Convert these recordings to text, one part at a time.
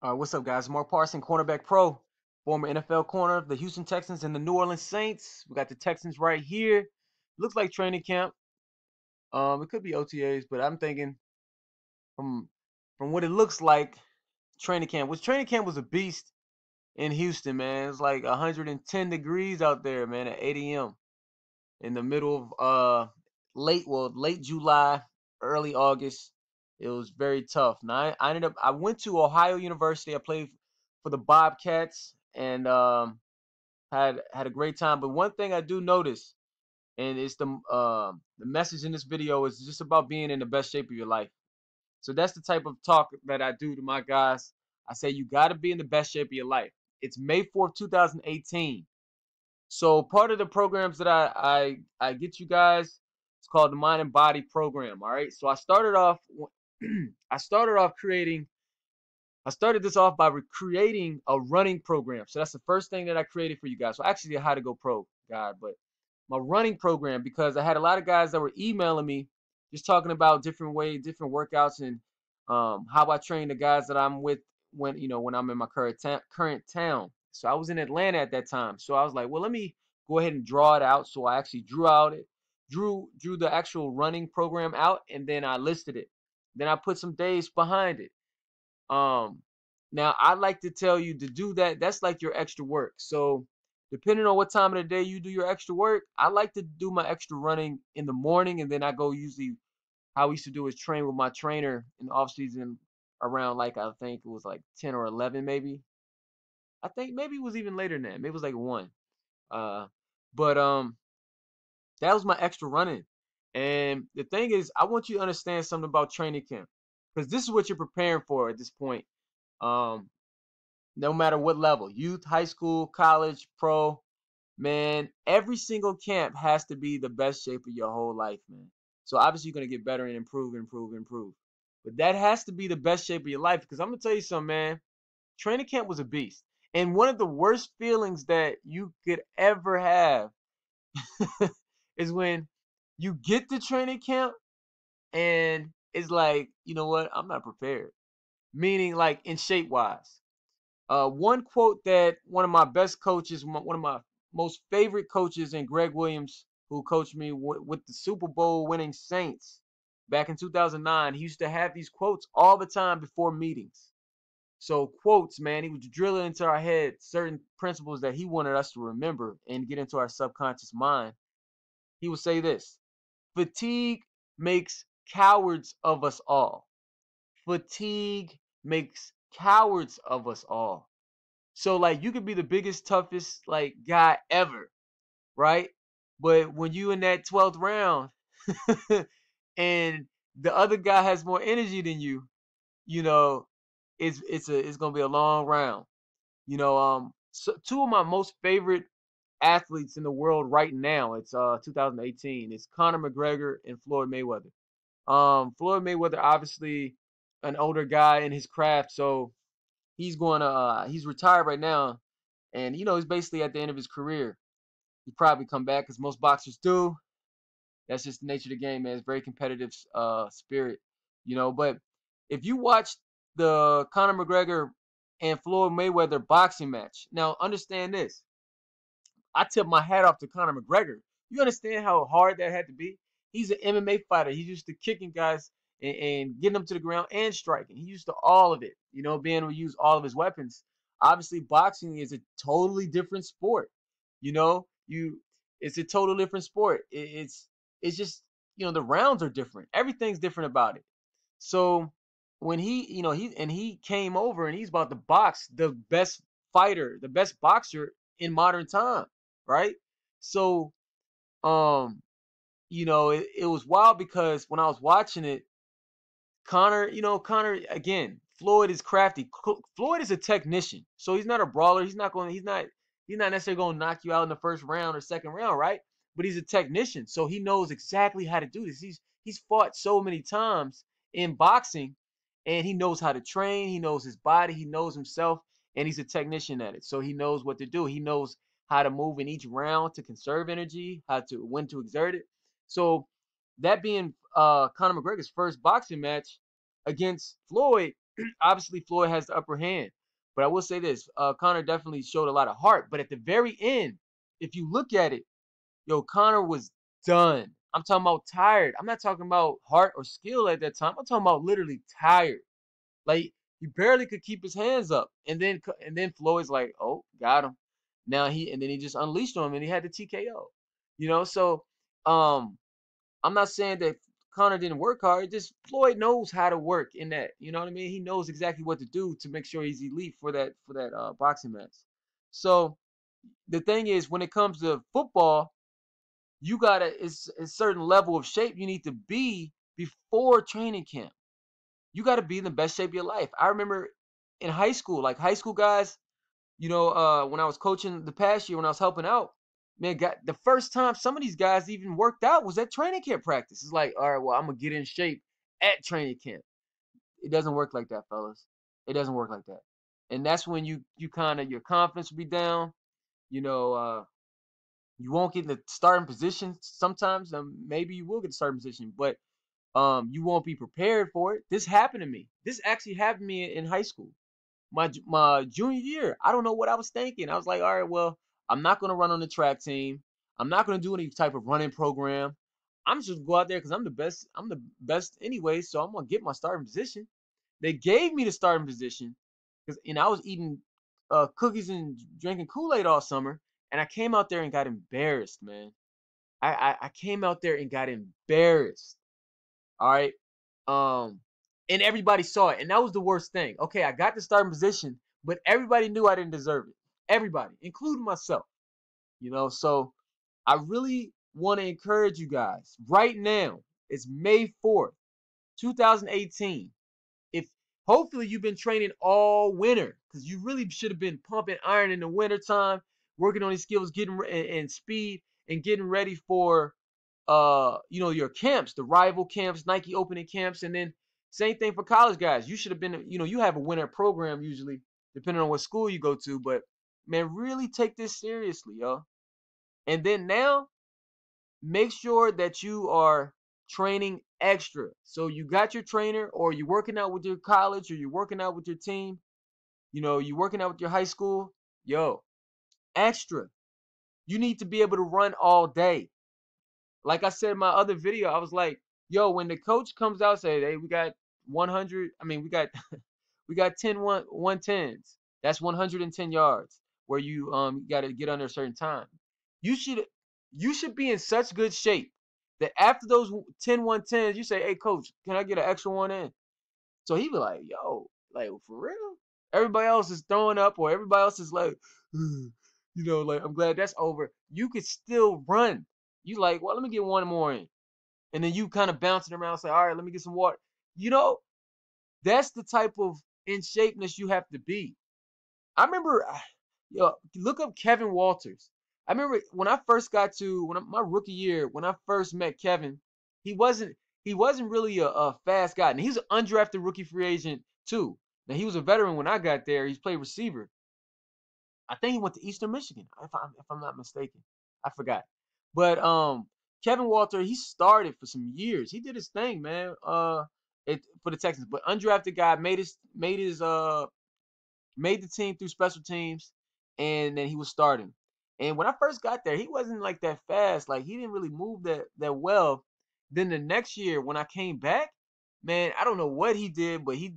What's up, guys? Mark Parson, cornerback pro, former NFL corner of the Houston Texans and the New Orleans Saints. We got the Texans right here. Looks like training camp. It could be OTAs, but I'm thinking from what it looks like, training camp. Training camp was a beast in Houston, man. It's like 110 degrees out there, man, at 8 a.m. in the middle of late July, early August. It was very tough. Now I went to Ohio University. I played for the Bobcats and had a great time. But one thing I do notice, and it's the message in this video, is just about being in the best shape of your life. So that's the type of talk that I do to my guys. I say you got to be in the best shape of your life. It's May 4th, 2018. So part of the programs that I get you guys, it's called the Mind and Body program. All right. So I started this off by creating a running program. So that's the first thing that I created for you guys. So actually a how to go pro guide, but my running program, because I had a lot of guys that were emailing me just talking about different workouts, and how I train the guys that I'm with when I'm in my current town. So I was in Atlanta at that time. So I was like, well, let me go ahead and draw it out. So I actually drew the actual running program out, and then I listed it. Then I put some days behind it. Um, Now I like to tell you to do that. That's like your extra work. So depending on what time of the day you do your extra work, I like to do my extra running in the morning, and then I go usually how we used to do is train with my trainer in the off season around, like, I think it was like 10 or 11 maybe. I think maybe it was even later than that. Maybe it was like 1. Uh but that was my extra running. And the thing is, I want you to understand something about training camp, because this is what you're preparing for at this point. Um no matter what level, youth, high school, college, pro, man, every single camp has to be the best shape of your whole life, man. So obviously you're gonna get better and improve. But that has to be the best shape of your life, because I'm gonna tell you something, man. Training camp was a beast. And one of the worst feelings that you could ever have is when you get to training camp and it's like, you know what, I'm not prepared. Meaning, like, in shape wise. One quote that one of my best coaches, one of my most favorite coaches, and Greg Williams, who coached me with the Super Bowl winning Saints back in 2009, he used to have these quotes all the time before meetings. So quotes, man, he would drill it into our head certain principles that he wanted us to remember and get into our subconscious mind. He would say this: fatigue makes cowards of us all. Fatigue makes cowards of us all. So, like, you could be the biggest, toughest, like, guy ever, right? But when you in that 12th round and the other guy has more energy than you, you know, it's gonna be a long round. So two of my most favorite athletes in the world right now, it's 2018, it's Conor McGregor and Floyd Mayweather. Floyd Mayweather, obviously an older guy in his craft, so he's retired right now, and he's basically at the end of his career. He probably come back, because most boxers do. That's just the nature of the game, man. It's very competitive spirit, But if you watch the Conor McGregor and Floyd Mayweather boxing match, now understand this: I tip my hat off to Conor McGregor. You understand how hard that had to be? He's an MMA fighter. He's used to kicking guys and getting them to the ground and striking. He used to all of it, being able to use all of his weapons. Obviously, boxing is a totally different sport. You know, you it's a total different sport. It's just, the rounds are different. Everything's different about it. So when he came over and he's about to box the best fighter, the best boxer in modern time, right? So it was wild, because when I was watching it, Connor, again, Floyd is crafty. Floyd is a technician. So he's not a brawler. He's not necessarily going to knock you out in the first round or second round, right? But he's a technician. So he knows exactly how to do this. He's fought so many times in boxing, and he knows how to train. He knows his body. He knows himself, and he's a technician at it. So he knows what to do. He knows how to move in each round to conserve energy, when to exert it. So that being Conor McGregor's first boxing match against Floyd, Obviously, Floyd has the upper hand. But I will say this: Conor definitely showed a lot of heart. But at the very end, if you look at it, yo, Conor was done. I'm talking about tired. I'm not talking about heart or skill at that time. I'm talking about literally tired. Like he barely could keep his hands up. And then Floyd's like, oh, got him. Now and then he just unleashed on him and he had the TKO. So um I'm not saying that Conor didn't work hard. Just Floyd knows how to work in that. You know what I mean? He knows exactly what to do to make sure he's elite for that boxing match. So the thing is, when it comes to football, you gotta it's a certain level of shape you need to be before training camp. You got to be in the best shape of your life. I remember in high school, like high school guys, when I was coaching the past year, when I was helping out, man, got the first time some of these guys even worked out was at training camp practice. It's like, all right, well, I'm gonna get in shape at training camp. It doesn't work like that, fellas. It doesn't work like that. And that's when you kind of your confidence will be down. You know, you won't get in the starting position sometimes. Maybe you will get the starting position, but you won't be prepared for it. This happened to me. This actually happened to me in high school. My junior year, I don't know what I was thinking. I was like, all right, well, I'm not gonna run on the track team. I'm not gonna do any type of running program. I'm just gonna go out there because I'm the best. I'm the best anyway, so I'm gonna get my starting position. They gave me the starting position because I was eating cookies and drinking Kool-Aid all summer, and I came out there and got embarrassed, man. I came out there and got embarrassed. All right. Um, and everybody saw it, and that was the worst thing. Okay, I got the starting position, but everybody knew I didn't deserve it. Everybody, including myself. So I really want to encourage you guys right now. It's May 4th, 2018. If hopefully you've been training all winter, because you really should have been pumping iron in the winter time, working on these skills, getting and speed, and getting ready for your camps, the rival camps, Nike opening camps, and then same thing for college guys. You should have been, you have a winter program usually, depending on what school you go to, but man, really take this seriously, yo. And then now make sure that you are training extra. So you got your trainer, or you're working out with your college, or you're working out with your team, you're working out with your high school, yo, extra. You need to be able to run all day. Like I said in my other video, I was like, yo, when the coach comes out, say, hey, we got 100, I mean, we got we got 110s. That's 110 yards where you got to get under a certain time. You should you should be in such good shape that after those 110s, you say, hey, coach, can I get an extra one in? So he be like, yo, like, for real? Everybody else is throwing up, or everybody else is like, like, I'm glad that's over. You could still run. You like, well, let me get one more in. And then you kind of bouncing around, say, all right, let me get some water. You know, that's the type of in shapeness you have to be. I remember, look up Kevin Walters. I remember when I first got to my rookie year, when I first met Kevin, he wasn't he wasn't really a fast guy, and he's an undrafted rookie free agent too. Now he was a veteran when I got there. He's played receiver. I think he went to Eastern Michigan, if I'm not mistaken. I forgot. But Kevin Walter, he started for some years. He did his thing, man. For the Texans, but undrafted guy made the team through special teams, and then he was starting. And when I first got there, he wasn't like that fast. Like he didn't really move that well. Then the next year when I came back, man, I don't know what he did, but he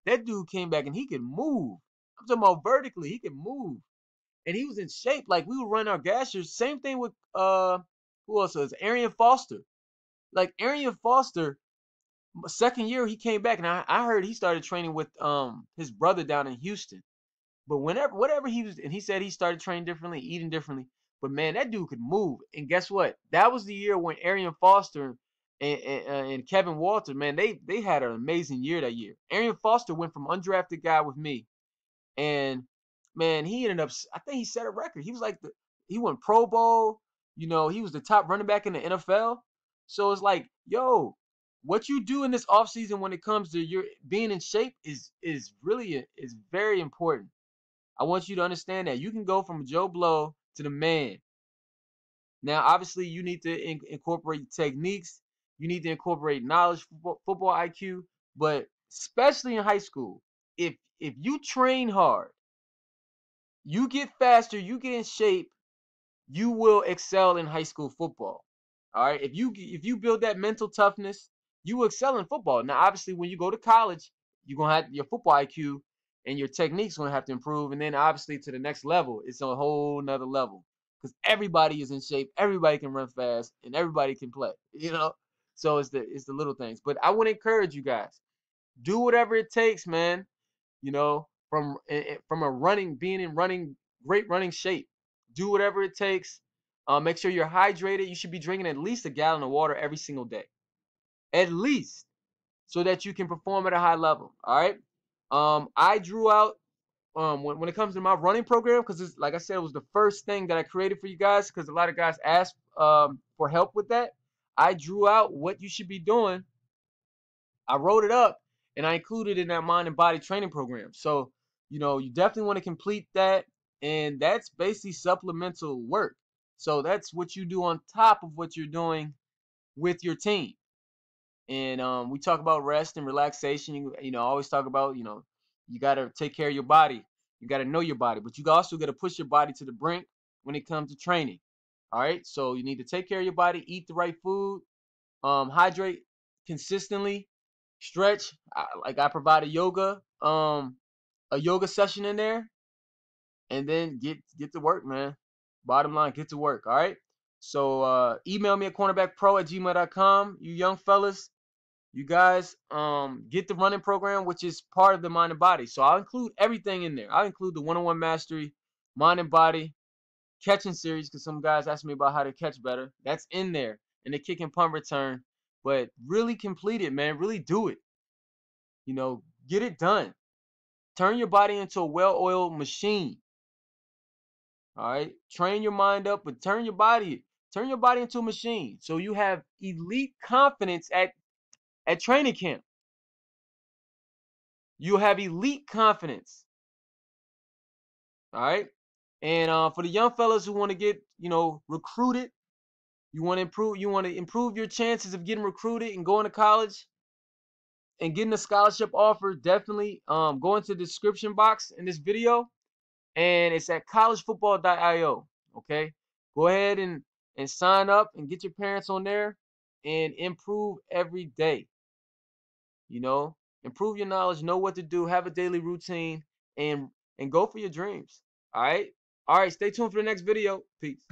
that dude came back and he could move. I'm talking about vertically, he could move. And he was in shape. Like we would run our gashers. Same thing with who else was Arian Foster. Like Arian Foster, second year he came back, and I heard he started training with his brother down in Houston. But whatever he was, and he said he started training differently, eating differently. But man, that dude could move. And guess what? That was the year when Arian Foster and Kevin Walter, man, they had an amazing year that year. Arian Foster went from undrafted guy with me, and man, he ended up. I think he set a record. He was like he went Pro Bowl. He was the top running back in the NFL. So it's like, yo, what you do in this offseason when it comes to your being in shape is really is very important. I want you to understand that you can go from Joe Blow to the man. Now, obviously, you need to incorporate techniques. You need to incorporate knowledge, football IQ. But especially in high school, if you train hard, you get faster, you get in shape, you will excel in high school football. All right. If you build that mental toughness, you will excel in football. Now, obviously, when you go to college, you're gonna have your football IQ and your technique's gonna have to improve. And then obviously to the next level, it's a whole nother level. Because everybody is in shape, everybody can run fast, and everybody can play, you know. So it's the little things. But I would encourage you guys, do whatever it takes, man, from a running, being in running, great running shape. Do whatever it takes. Make sure you're hydrated. You should be drinking at least a gallon of water every single day, at least, so that you can perform at a high level. All right. I drew out when it comes to my running program, because like I said, it was the first thing that I created for you guys, because a lot of guys asked for help with that. I drew out what you should be doing. I wrote it up and I included it in that mind and body training program. So, you definitely want to complete that. And that's basically supplemental work. So that's what you do on top of what you're doing with your team. And we talk about rest and relaxation. I always talk about, you got to take care of your body. You got to know your body, but you also got to push your body to the brink when it comes to training. All right. So you need to take care of your body, eat the right food, hydrate consistently, stretch. I provide a yoga session in there, and then get to work, man. Bottom line, get to work. All right. So email me at cornerbackpro@gmail.com. You young fellas, you guys, get the running program, which is part of the mind and body. So I'll include everything in there. I'll include the one-on-one mastery, mind and body, catching series, because some guys ask me about how to catch better. That's in there, and the kick and punt return. But really complete it, man. Really do it. Get it done. Turn your body into a well-oiled machine. All right. Train your mind up, but turn your body into a machine. So you have elite confidence at training camp. You have elite confidence. All right. And for the young fellas who want to get, recruited, you want to improve your chances of getting recruited and going to college and getting a scholarship offer, definitely go into the description box in this video, and it's at collegefootball.io. Okay, go ahead and sign up and get your parents on there and improve every day. You know, improve your knowledge, know what to do, have a daily routine, and go for your dreams. All right, all right. Stay tuned for the next video. Peace.